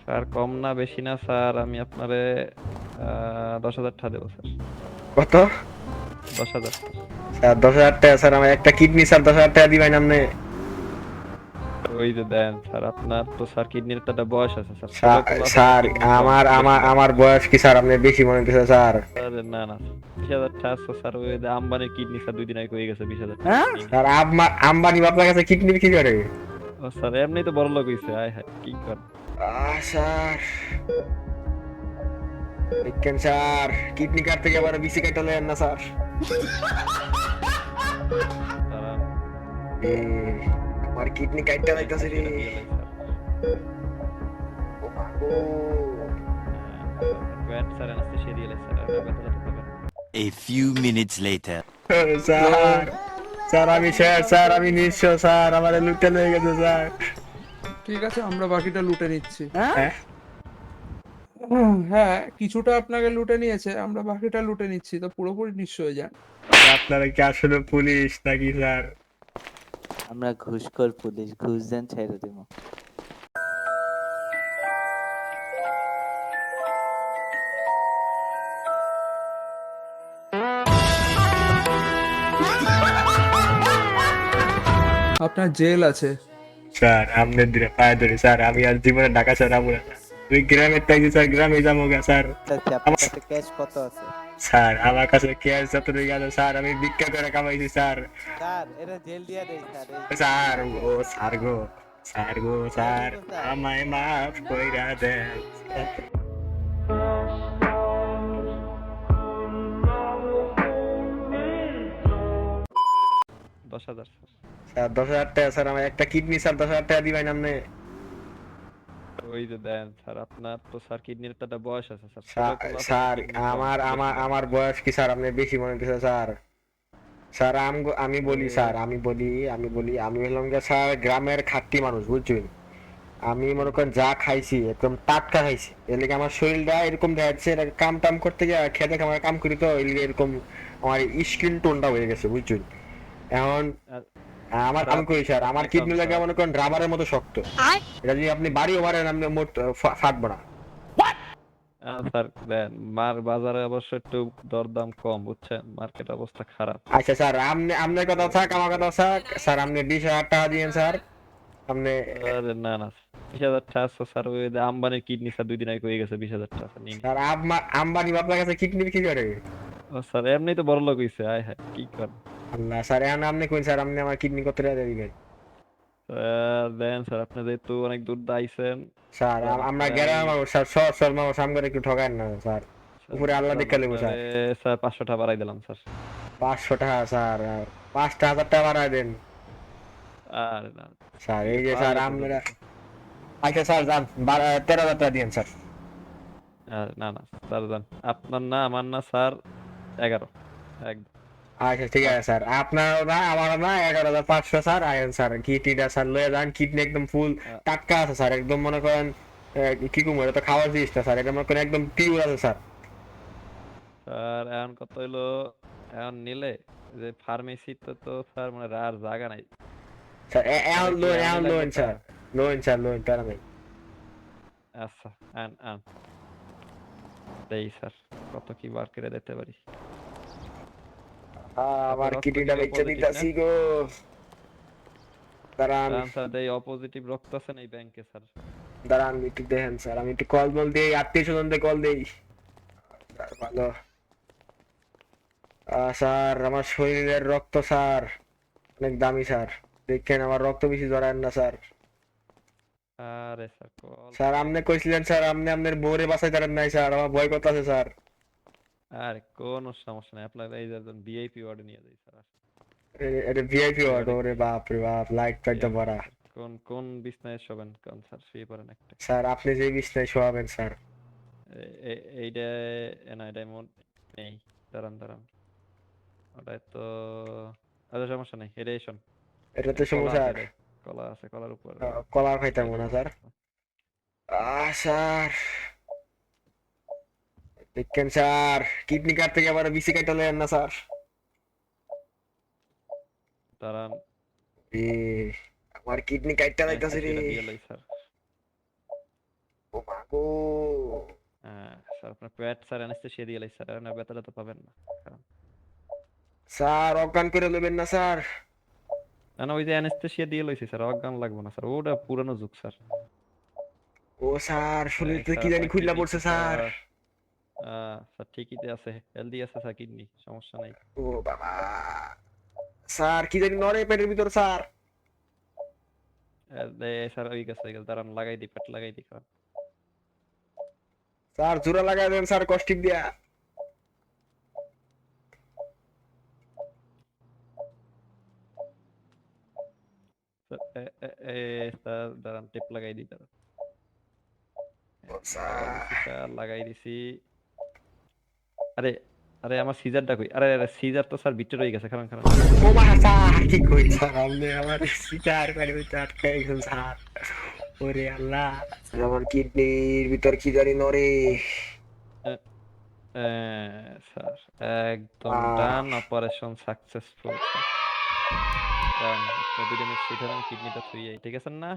Sir কম না বেশি না স্যার, আমি আপনারে 10,000 টাকা দেবো স্যার। কত? 10,000 স্যার। স্যার 10,000 টাকা স্যার, আমার একটা কিডনি স্যার 10,000 টাকা দিবেন আপনি? ওই যে দেন স্যার, আপনার তো স্যার কিডনির তো একটা বয়স আছে স্যার, ছেলে পোলা আছে স্যার, স্যার কিডনি কম আমার বেশি আমার লাগে। আমার বয়স কি স্যার আপনি বেশি মনে করছেন স্যার? আরে না না, 20,000 টাকা আছে স্যার, ওই যে আম্বানির কিডনি স্যার 2 দিন আগে হয়ে গেছে, 20,000 টাকা হ্যাঁ? নিয়ে স্যার নিছে। আম্বানি আপনার কাছে কিডনি বিক্রি করে? ও স্যার এমনি তো বড় লোক হইছে, আয় হায় কি কর। স্যার দেখেন স্যার, কিডনি কার্ড থেকে আবার বিসি কার্ড নেন না স্যার? তারা এ, আমার কিডনি কার্ডটা লাইতাছে রে। সেটা দিয়ে লাই স্যার। ও মা গো। ব্যাট স্যার অ্যানেস্থেশিয়া দিয়ে লাই স্যার, আর ব্যথা তো থাকবে। A few minutes later. Sir, sir আমি শেষ স্যার, আমি নিঃস্ব স্যার, আমার লুটে হয়ে গেছে স্যার। ঠিক আছে, আমরা বাকিটা লুটে নিচ্ছি। হ্যাঁ? হ্যাঁ, কিছুটা আপনাকে লুটে নিয়েছে, আমরা বাকিটা লুটে নিচ্ছি, তো পুরোপুরি নিঃস্ব হয়ে যান। আপনারা কি আসলে পুলিশ নাকি স্যার? আমরা ঘুষখোর পুলিশ, ঘুষ দেন ছেড়ে দিব। আপনার জেল আছে। স্যার আপনার দিনে পায়ে ধরে স্যার, আমি আর জীবনে ঢাকা ছাড়াবো না। ওই গ্রামের থেকে স্যার গ্রামে যাবো গা স্যার। আচ্ছা, আপনার কাছে ক্যাশ কত আছে? স্যার আমার কাছে ক্যাশ যত গেল স্যার, আমি ভিক্ষা করে কামাইছি স্যার। স্যার, এটা জেল দিয়া দেই স্যার। স্যার ও স্যার গো, স্যার গো স্যার, দিব, স্যার। আমায় মাফ কইরা দেন। 10,000 স্যার। স্যার 10,000 টাকা স্যার, আমার একটা কিডনি স্যার 10,000 টাকা দিবেন আপনি? ওই যে দেন স্যার, আপনার তো স্যার কিডনির তো একটা বয়স আছে স্যার, ছেলে স্যার পোলা আছে স্যার, স্যার, কিডনি কম আমার বেশি আমার লাগে। আমার বয়স কি স্যার আপনি বেশি মনে করছেন স্যার? স্যার আমি বলি স্যার, আমি হলাম গিয়ে স্যার গ্রামের খাঁটি মানুষ বুঝছেন। আমি মনে করেন যা খাইছি একদম টাটকা খাইছি, এর লিগে আমার শরীরটা এরকম দেখা যাচ্ছে, কাম টাম করতে গিয়ে খেতে খামার কাম করি তো এর লিগে এরকম আমার স্কিন টোনটা হয়ে গেছে বুঝছেন। এখন আর- আমার আর আমি কই স্যার, আমার আপনি খান কিডনি লাগে স্যার। মনে করেন রাবারের মতো শক্ত। এটা যদি আপনি বাড়িও মারেন আপনি মোট ফাটবো না। স্যার দেন, মার বাজারে অবশ্য একটু দরদাম কম বুঝছেন, মার্কেট অবস্থা খারাপ। আচ্ছা স্যার, আপনার কথা থাক, আমার কথা থাক স্যার, আপনি 20,000 টাকা দিয়েন স্যার আপনি। আরে না না, 20,000 টাকা আছে স্যার, ওই যে আম্বানির কিডনি স্যার 2 দিন আগে হয়ে গেছে, 20,000 টাকা স্যার নিয়ে স্যার নিছে। আম্বানি আপনার কাছে কিডনি বিক্রি করে? ও স্যার এমনি তো বড় লোক হইছে, আয় হায় কি কর। আল্লাহ স্যার, এখন আপনি কইন স্যার, আপনি আমার কিডনি কত টাকা দিবেন? দেন স্যার, আপনি যেহেতু অনেক দূর দিয়ে আইছেন। স্যার স্যার আমরা আপনারে আমি গ্রামের মানুষ স্যার, সর মানুষ, আমাকে একটু ঠকান না স্যার। স্যার উপরে আল্লাহ বুঝলাম, দেখে নেবো আপনারে স্যার। স্যার 500 টাকা বাড়াই দিলাম স্যার। 500 টাকা স্যার, 5,000 টাকা বাড়ায় দেন আরে না স্যার। কি এই যে স্যার পারলে তো আমরা, দেবো স্যার। আচ্ছা স্যার যান, 13,000 টাকা দিয়েন স্যার। আরে না না স্যার যান, আপনার না আমার না স্যার, 11 একদম। আচ্ছা ঠিক আছে স্যার, আপনারও না আমারও না, 11,500 স্যার। আয়েন স্যার, কিডনিটা স্যার লয়ে যান, কিডনি একদম ফুল আ- টাটকা আছে স্যার, একদম মনে করেন কি কম, এটা তো খাওয়ার জিনিসটা স্যার, এটা মনে করেন একদম পিওর আছে স্যার। স্যার এখন কত হইলো, এখন নিলে যে ফার্মেসিতে তো স্যার মানে আর জায়গা নাই। স্যার আপনারা এখন কি লোন, এখনই এখন লাগবে loan sir? Sir, loan sir, loan প্যারা নেই। আচ্ছা আন আন দেই স্যার, কত কি বার করে দিতে পারি। আমার আপনার রক্ত কি কিডনিটা ও বেচে পজিটিভ না? দিতাছি গো, দাঁড়ান, দাঁড়ান স্যার দেই, অপোজিটিভ রক্ত আছে না এই ব্যাংকে স্যার। দাঁড়ান একটু দেখেন স্যার, আমি একটু কল বল দিই, আত্মীয় স্বজনদের কল দিই। ভালো। স্যার আমার শরীরের রক্ত স্যার অনেক দামি স্যার, দেখেন আমার রক্ত বেশি জড়ায় না স্যার। আরে স্যার কল স্যার তো আপনি কইছিলেন স্যার, আপনি আপনার বউরে বাঁচাইতে পারেন নাই স্যার, আমার ভয় করতেছে স্যার। আরে কোনো সমস্যা নাই, আপনার এই যে ভিআইপি ওয়ার্ডে নিয়ে যাই স্যার। এটা ভিআইপি ওয়ার্ড, ওয়ার্ডে ওরে বাপ রে বাপ, লাইট ফাইটটা ভিআইপি ভরা। স্যার, কোন কোন বিছনায় শোবেন কোন স্যার, শুয়ে পড়েন একটা। স্যার আপনি যে বিছনায় শোয়াবেন স্যার। এইটা না, এটা এমন নেই। দাঁড়ান দাঁড়ান, ওটা তো, আচ্ছা সমস্যা নেই, এটাই শোন। এটা তো এই কলা সমস্যা। আছে রে, কলা আছে, কলার উপর কলার খাইতাম এটা না দেন। স্যার। স্যার দেখেন স্যার, কিডনি কার্ড থেকে আবার বিসি কার্ডটা নেন না স্যার? দাঁড়ান, এ, আমার কিডনি কার্ডটা লাইতাছে রে। এটা দিয়ে লই স্যার। ও মা ও স্যার আপনার পেট স্যার অ্যানেস্থেসিয়া দিয়ে লাইছে স্যার, না ব্যথাটা তো পাবেন না। স্যার অজ্ঞান করে নেবেন না স্যার। না না, ওই যে অ্যানেস্থেসিয়া দিয়ে লইছি স্যার, অজ্ঞান লাগবে না স্যার, ওটা পুরানো যুগ স্যার। ও স্যার শরীর তো স্যার কি জানি আপনার খুললা কিডনি পড়ছে স্যার। স্যার ঠিকই তো আছে, হেলদি আছে স্যার, কিডনি সমস্যা নাই। ও বাবা, স্যার কি জানি নড়ে পেটের ভিতর স্যার। স্যার ওই গেছে দাঁড়ান, লাগাই দিই, পেট লাগাই দিই খারাপ। স্যার জোড়া লাগাই দেন স্যার কষ্টিক দিয়া। স্যার দাঁড়ান, টেপ লাগাই দিই দাঁড়ান। ও স্যার স্যার লাগাই দিছি। আরে আরে আমার সিজারটা কই? আরে আরে সিজার তো স্যার ভিতরে রয়ে গেছে, খারাপ খারাপ। ও মা স্যার কি কই স্যার, আপনি আমার সিটার করে ভিতর আটকাই গেছেন স্যার। ওরে আল্লাহ, আমার কিডনির ভিতর কি জানি নড়ে। স্যার একদম আহ। ডান, অপারেশন সাকসেসফুল স্যার। ডান, আপনি 2 মিনিট শুয়ে থাকেন, কিডনিটা থুইয়ে, ঠিক আছে না?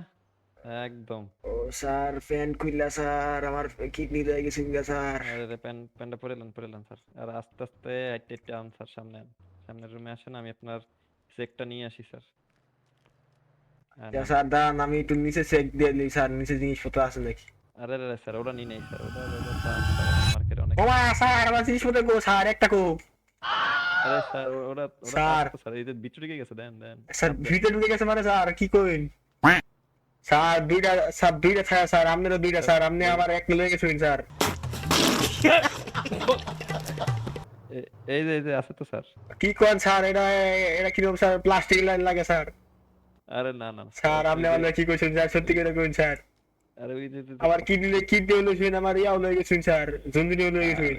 একদম। ও স্যার ফ্যান খুললা স্যার, আমার কিডনি লয়ে গেছে গা স্যার। আরে প্যান্টটা পরে নেন স্যার, আর আস্তে আস্তে হাইটে হাইটে আন স্যার, সামনে আন, সামনের রুমে আসেন, আমি আপনার চেকটা নিয়ে আসি স্যার। স্যার দাঁড়ান, আমি একটু নিচে চেক দিয়ে নিই স্যার, নিচে জিনিসপত্র আছে নাকি। আরে আরে স্যার ওটা নিয়ে নেই স্যার, ওটা দাম স্যার মার্কেটে অনেক। ও মা স্যার আমার জিনিসপত্র গো স্যার, একটা কো। আরে স্যার ওটা স্যার। আছে তো স্যার, এই যে ভিতরে ঢুকে গেছে, দেন দেন স্যার চাপ দেন। ভিতরে ঢুকে গেছে মানে স্যার কি কইন। স্যার দুইটা ছায়া স্যার, আপনারও দুইটা স্যার, আপনি আবার এক লয়ে গেছেন স্যার। এই যে আছে তো স্যার। কি কোন স্যার, এটা এটা কিরকম স্যার, প্লাস্টিক লাইন লাগে স্যার। আরে না না স্যার আপনি ওই যে- আমাদের কি কইছেন স্যার, সত্যি করে কইন স্যার। আরে ওই যে আমার কিডনি হলো শুন, আমার ইয়াও লয়ে গেছেন স্যার, জন্দিনি লয়ে গেছেন।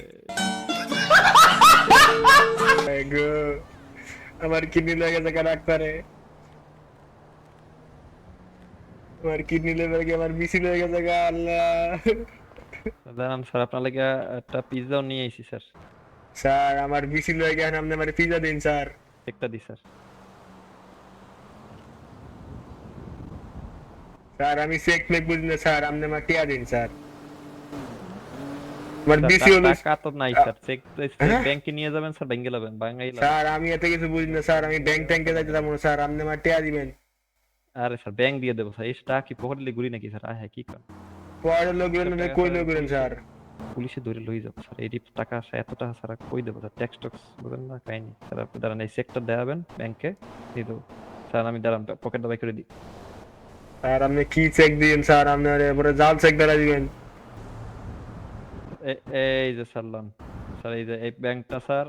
গো আমার কিডনি লয়ে গেছে কা ডাক্তারে, আমার কিডনি লেগে গিয়ে আমার বিসি লয়ে গেছে গা আল্লাহ। দাঁড়ান স্যার, আপনার লাগে একটা পিৎজাও নিয়ে আইছি স্যার, স্যার আমার বিসি লয়ে গিয়ে আপনি আমার পিজা দিন স্যার। একটা দি স্যার। স্যার আমি চেক মেক বুঝি না স্যার, আপনি আমার টিয়া দিন স্যার। আমার স্যার, বিসি হলো টাকা তো নাই স্যার, চেক হ্যাঁ? ব্যাংকে নিয়ে যাবেন স্যার, ব্যাংকে লাবেন বাঙাই লাবেন। স্যার আমি এত কিছু বুঝি না স্যার, আমি ব্যাংক ট্যাঙ্কে যাইতে যাবো না স্যার, আপনি আমার টিয়া দিবেন। আরে স্যার ব্যাংক দিয়ে দেবো স্যার, এই টাকা কি পকেটে ঘুরি নাকি স্যার? আয় হ্যাঁ কি করেন? পরের লোক কই লোক স্যার। পুলিশে ধরে লই যাবো স্যার, এই টাকা আছে, এত টাকা স্যার কই দেবো স্যার? ট্যাক্স টক্স বুঝেন না, কাহিনি স্যার। আপনি দাঁড়ান, এই চেকটা দেখাবেন ব্যাংকে, দিয়ে দেবো স্যার। আমি দাঁড়ান, পকেটটা বাই করে দিই। স্যার আপনি কি চেক দিবেন স্যার, আপনার পরে জাল চেক দ্বারা দিবেন। এই যে স্যার লন স্যার, এই যে এই ব্যাংকটা স্যার,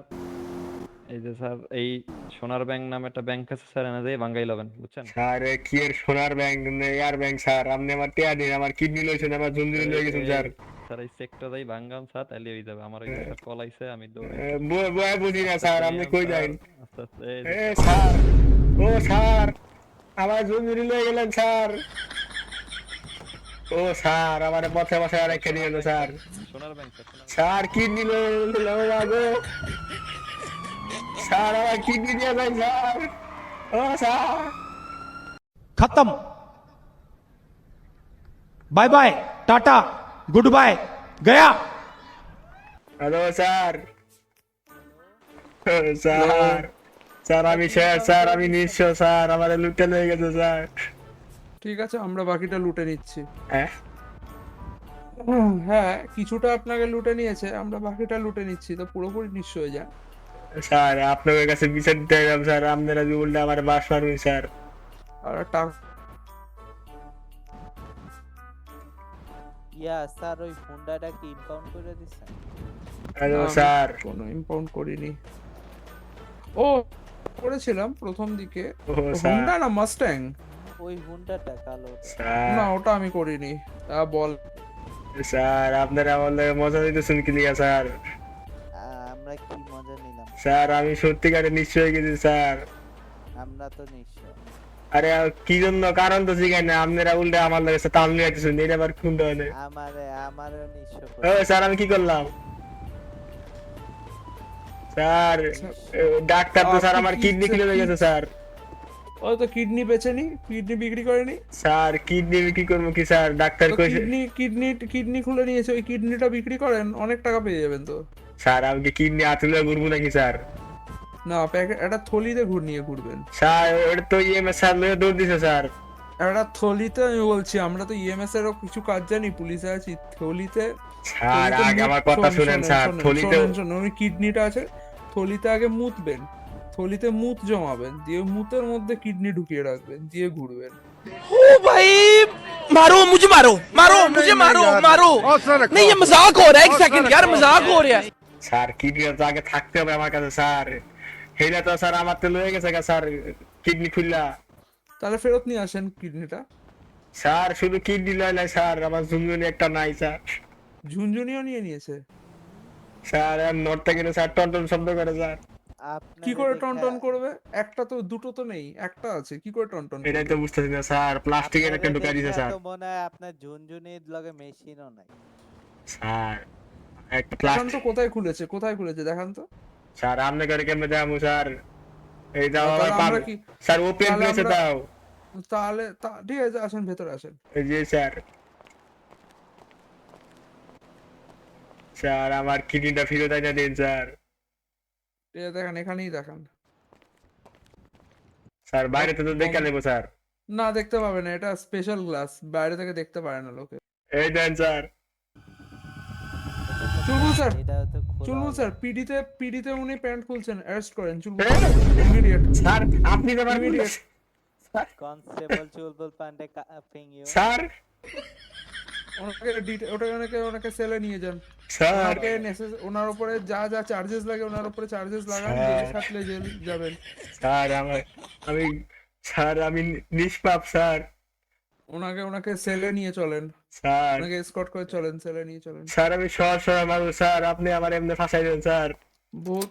এই যে স্যার এই সোনার ব্যাংক নামে একটা ব্যাংক আছে স্যার, এনে দিয়ে বাঙ্গাই লবেন, বুঝছেন? স্যার কি এর সোনার ব্যাংক এয়ার ব্যাংক স্যার, আপনি আমার টিয়া দিন, আমার কিডনি লইছেন, আমার জন্দিনি লয়ে গেছেন স্যার। স্যার এই চেকটা দেই ভাঙ্গাম স্যার, তাইলে হয়ে যাবে। আমার ওই যে স্যার কল আইছে, আমি দৌড়ে বয় বুঝি না স্যার, আপনি কই যান। আস্তে আস্তে এই যে এ স্যার, ও স্যার আমার জন্দিনি লয়ে গেলেন স্যার। ও স্যার আমার পথে বসে আর একটা নিয়ে এলো স্যার। সোনার ব্যাংক স্যার, সোনার স্যার কিডনি লয়ে গো স্যার, আমার কিডনি দিয়ে যাই স্যার। ও স্যার खत्म bye bye tata good bye गया। Hello sir. ও স্যার, স্যার আমি শেষ স্যার, আমি নিঃস্ব স্যার, আমার লুটে লয়ে গেছে স্যার। ঠিক আছে, আমরা বাকিটা লুটে নিচ্ছি। হ্যাঁ হ্যাঁ, কিছুটা আপনাকে লুটে নিয়েছে, আমরা বাকিটা লুটে নিচ্ছি, তো পুরোপুরি নিঃস্ব হয়ে যান। স্যার আপনাদের কাছে বিচার দিতে গেলাম স্যার, আপনারা যে উল্টা আমার বাস মারুন স্যার। আর টাকা স্যার ওই হুন্ডাটা কি ইম্পাউন্ড করে দিছেন? হ্যালো আমি স্যার। কোনো ইম্পাউন্ড করিনি। ও করেছিলাম প্রথম দিকে। ও হোন্ডা স্যার। না মাস্ট্যাং? ওই হুন্ডাটা কালো। স্যার না ওটা আমি করিনি। বল। স্যার আপনারা আমার লাগে মজা দিতেছেন কি লিগা স্যার? আমরা কি মজা নিলাম? স্যার আমি সত্যিকারে নিশ্চয় হয়ে গেছি স্যার। আমরা তো নিঃস্ব। আরে কি জন্য, কারণ তো জিগাই না, আপনারা উল্টা আমার লাগে তাল নিয়েছেন, এটা আবার কোনটা হলে? আমারও নিঃস্ব ও করে। স্যার আমি কি করলাম স্যার? ডাক্তার তো স্যার আমার কিডনি কিনে গেছে স্যার। ও তো কিডনি বেচেনি, কিডনি বিক্রি করেনি। স্যার কিডনি কি করবো কি স্যার, ডাক্তার তো কইছে। কিডনি খুলে নিয়েছে, ওই কিডনিটা বিক্রি করেন, অনেক টাকা পেয়ে যাবেন তো। স্যার আমি কি কিডনি আতুলে ঘুরবো নাকি স্যার? না, প্যাকেট একটা থলিতে নিয়ে ঘুরবেন। স্যার ওটা তো ইএমএস স্যার লয়ে দৌড় দিছে স্যার। একটা থলিতে, আমি বলছি আমরা তো ইএমএস এরও কিছু কাজ জানি, পুলিশে আছি। থলিতে স্যার আগে আমার কথা শুনেন স্যার, থলিতে ওই কিডনিটা আছে, থলিতে আগে মুতবেন, থলিতে মুত জমাবেন, দিয়ে মুতের মধ্যে কিডনি ঢুকিয়ে রাখবেন, দিয়ে ঘুরবেন। ओ भाई मारो मुझे, मारो मारो मुझे, मारो मारो। नहीं ये मजाक हो रहा है, एक सेकंड यार, मजाक हो रहा है। স্যার কিডনিটা তো আগে থাকতে হবে আমার কাছে স্যার। হেলা তো স্যার আমার তো লয়ে গেছে গা স্যার কিডনি খুললা। তাহলে ফেরত নিয়ে আসেন কিডনিটা। স্যার শুধু কিডনি লয় নাই স্যার, আমার ঝুনঝুনি একটা নাই স্যার। ঝুনঝুনিও নিয়ে নিয়েছে। স্যার আর নটটা গেলে স্যার টন শব্দ করে স্যার। কি করে টন টন করবে? একটা তো, দুটো তো নেই, একটা আছে, কি করে টন টন এটাই তো বুঝতেছি না স্যার, প্লাস্টিকের একটা ঢুকাই দিছে স্যার। তো মনে হয় আপনার ঝুনঝুনির লগে মেশিনও নাই। স্যার একটা দেখান প্লাস্টিক। তো কোথায় খুলেছে, কোথায় খুলেছে দেখান তো। স্যার আপনি করে কেমনে যাবো স্যার? এই দাও তাহলে আমার আমরা কি, স্যার ওপেন তাহলে প্লেসে আমরা- দাও। তাহলে ঠিক আছে, আসেন ভেতরে আসেন। এই যে স্যার, স্যার আমার কিডনিটা ফেরত এনে দিন স্যার। ঠিক আছে, দেখান, এখানেই দেখান। স্যার বাইরে তো দেখে নেবো স্যার। না, দেখতে পাবে না, এটা স্পেশাল গ্লাস, বাইরে থেকে দেখতে পারে না লোকে। এই দেন স্যার। চুলবুল স্যার, এটাও তো খোলা চুলবুল হলো। স্যার, পিডিতে উনি প্যান্ট খুলছেন, অ্যারেস্ট করেন চুলবুল ইমিডিয়েট। স্যার আপনি তো আমার Immediate. Constable Chulbul Pandey copying you. Sir ওনাকে সেলে নিয়ে যান। স্যার ওনার উপরে যা যা চার্জেস লাগে, ওনার উপরে চার্জেস লাগান, স্যার। জেলে থাকলে জেল যাবেন। স্যার আমি স্যার আমি নিষ্পাপ স্যার। ওনাকে সেলে নিয়ে চলেন, স্যার ওনাকে এসকর্ট করে চলেন, সেলে নিয়ে চলেন। স্যার আমি সহজ সরল মানুষ স্যার, আপনি আমার এমনি ফাঁসাই দেন স্যার। বহুত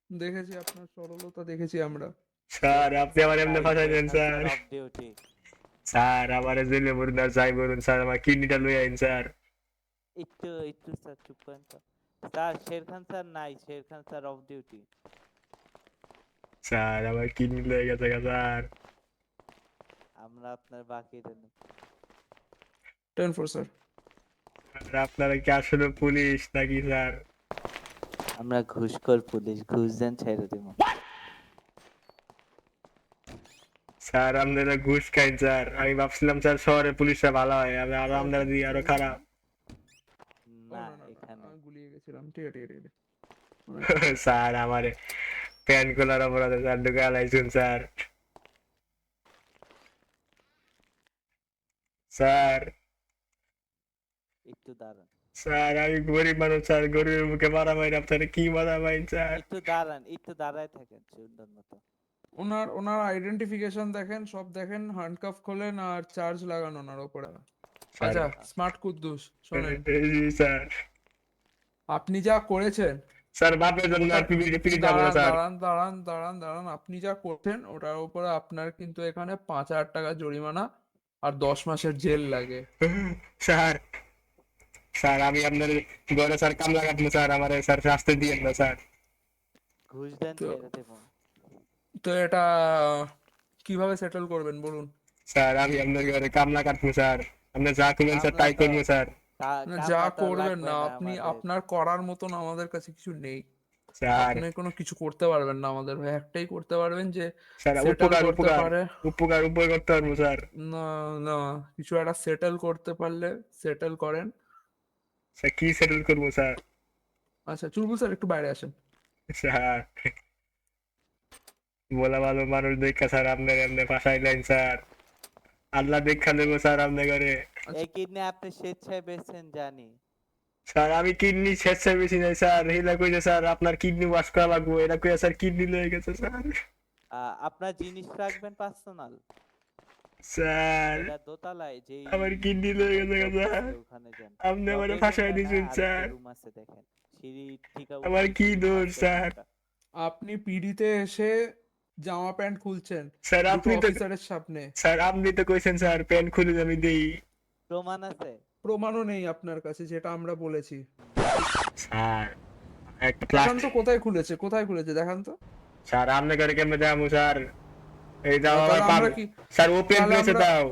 দেখেছি আপনার সরলতা, দেখেছি আমরা। স্যার আপনি আমার এমনি ফাঁসাই দেন স্যার। Of duty. স্যার আমার জেলে বলুন আর যাই বলুন স্যার, আমার কিডনিটা লয়ে আইন স্যার। একটু স্যার চুপ করেন তো। স্যার শেরখান স্যার নাই, Shere Khan sir of duty. Sir আমার কিডনি লয়ে গেছে গা স্যার। আমরা আপনার বাকি দেন। 10-4 স্যার। আর আপনারা কি আসলে পুলিশ নাকি স্যার? আমরা ঘুষখোর পুলিশ, ঘুষ দেন ছেড়ে দিব। স্যার আপনারা ঘুষ খাইন স্যার, আমি ভাবছিলাম স্যার শহরে পুলিশরা ভালো হয়, আর আপনারা দিয়ে আরো খারাপ। না না, এখানে আমি গুলিয়ে গেছিলাম। ঠিক আছে, ঠিক আছে। স্যার আমার প্যান খোলার অপরাধে স্যার ঢুকে আলাইছুন স্যার। স্যার একটু দাঁড়ান, স্যার আমি গরিব মানুষ স্যার, গরিবের মুখে মারা মাইন, আপনারা কি মারা মাইন স্যার? একটু দাঁড়ায় থাকেন সুন্দর মতো। ওনার আইডেন্টিফিকেশন দেখেন, সব দেখেন, হ্যান্ডকাফ খোলেন আর চার্জ লাগান ওনার উপরে। আচ্ছা, স্মার্ট কুদ্দুস শোনেন, জি স্যার। আপনি যা করেছেন, স্যার বাপের জন্য আর পিড়ি যাবো না স্যার। দাঁড়ান, আপনি যা করছেন ওটার উপরে আপনার কিন্তু এখানে 5,000 টাকা জরিমানা আর 10 মাসের জেল লাগে। স্যার স্যার আমি আপনার ঘরে স্যার কামলা কাটবো স্যার, আমার স্যার শাস্তি দিয়েন না স্যার। ঘুষ দেন তো- ছেড়ে দেব। তো এটা কিভাবে সেটেল করবেন বলুন? স্যার আমি আপনার ঘরে কামলা কাটবো স্যার, আপনি যা করবেন স্যার তাই করবো স্যার। না, যা করবেন না আপনি, আপনার করার মতন আমাদের কাছে কিছু নেই। স্যার আপনি কোনো কিছু করতে পারবেন না আমাদের ভাই, একটাই করতে পারবেন যে স্যার settle উপকার করতে উপকার পারে। উপকার উপকার করতে পারবো স্যার। না না, কিছু একটা সেটেল করতে পারলে সেটেল করেন। স্যার কি সেটেল করবো স্যার? আচ্ছা চুলবুল স্যার, একটু বাইরে আসেন। স্যার বলা ভালো মানুষ দেখা স্যার আপনার এমনি ফাঁসাইলেন স্যার, আল্লাহ দেখা দেবো স্যার আপনার ঘরে। এই কিডনি আপনি স্বেচ্ছায় বেচছেন জানি। স্যার আমি কিডনি স্বেচ্ছায় বেশি নাই স্যার, হেলা কইছে স্যার আপনার কিডনি ওয়াশ করা লাগবে, এটা কইয়া স্যার কিডনি লয়ে গেছে স্যার। আপনার জিনিস রাখবেন পার্সোনাল। স্যার এটা দোতলায় যেই আমার কিডনি লয়ে গেছে স্যার, ওখানে যান। আপনি আমারে ফাঁসাই দিয়েছেন স্যার। রুম আছে দেখেন, সিঁড়ি ঠিক আমার কি দোষ স্যার? আপনি পিডিতে এসে জামা প্যান্ট খুলছেন স্যার আপনি তো অফিসারের সামনে, স্যার আপনি তো কইছেন স্যার প্যান্ট খুলে আমি দেই। প্রমাণ আছে? প্রমাণও নেই আপনার কাছে, যেটা আমরা বলেছি। স্যার একটা দেখান তো কোথায় খুলেছে, কোথায় খুলেছে দেখান তো। স্যার আপনি করে কেমনে যাবো স্যার? এই দাও আমার তাহলে আমরা পাবে কি স্যার ওপেন তাহলে প্লেসে আমরা- দাও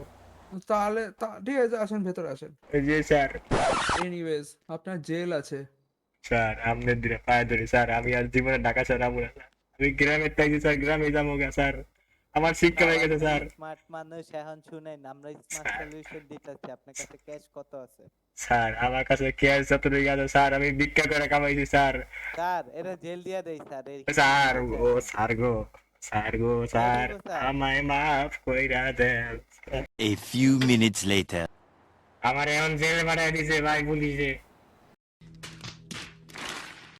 তাহলে ঠিক আছে, আসেন ভেতরে আসেন। এই যে স্যার এনিওয়েজ আপনার জেল আছে। স্যার আপনার দিনে পায়ে ধরে স্যার আমি আর জীবনে ঢাকা স্যার আমু না স্যার আমি গ্রামের তাইছি স্যার গ্রামে যাবো গা স্যার আমার শিক্ষা হয়ে গেছে স্যার স্মার্ট মানুষ এখন শুনেন, আমরা স্মার্ট স্যার। সলিউশন দিতেছি। আপনার কাছে ক্যাশ কত আছে? স্যার আমার কাছে ক্যাশ যত রয়ে গেছে স্যার আমি ভিক্ষা করে কামাইছি স্যার স্যার এরা জেল দিয়া দেই স্যার। স্যার ও স্যার গো স্যার স্যার। আমায় মাফ কইরা দেন A few minutes later. আমার এমন জেলে বাড়াই দিছে ভাই পুলিশে